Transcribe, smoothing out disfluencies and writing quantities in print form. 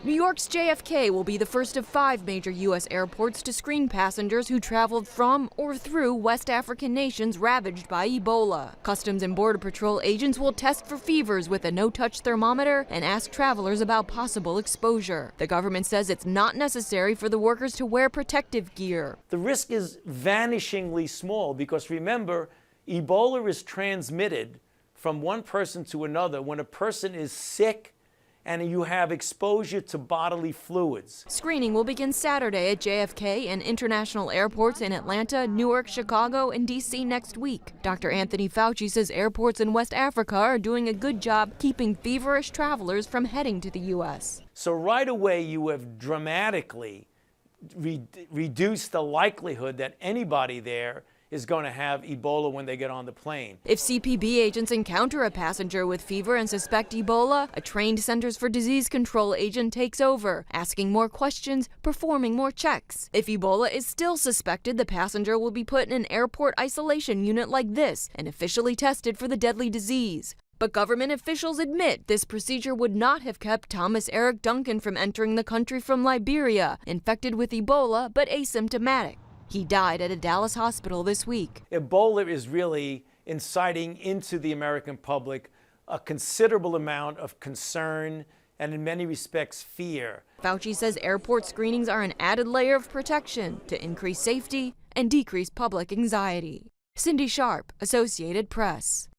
New York's JFK will be the first of 5 major U.S. airports to screen passengers who traveled from or through West African nations ravaged by Ebola. Customs and Border Patrol agents will test for fevers with a no-touch thermometer and ask travelers about possible exposure. The government says it's not necessary for the workers to wear protective gear. The risk is vanishingly small because remember, Ebola is transmitted from one person to another when a person is sick and you have exposure to bodily fluids. Screening will begin Saturday at JFK and international airports in Atlanta, Newark, Chicago, and D.C. next week. Dr. Anthony Fauci says airports in West Africa are doing a good job keeping feverish travelers from heading to the U.S. So right away you have dramatically reduced the likelihood that anybody there is going to have Ebola when they get on the plane. If CPB agents encounter a passenger with fever and suspect Ebola, a trained Centers for Disease Control agent takes over, asking more questions, performing more checks. If Ebola is still suspected, the passenger will be put in an airport isolation unit like this and officially tested for the deadly disease. But government officials admit this procedure would not have kept Thomas Eric Duncan from entering the country from Liberia, infected with Ebola but asymptomatic. He died at a Dallas hospital this week. Ebola is really inciting into the American public a considerable amount of concern and in many respects fear. Fauci says airport screenings are an added layer of protection to increase safety and decrease public anxiety. Cindy Sharp, Associated Press.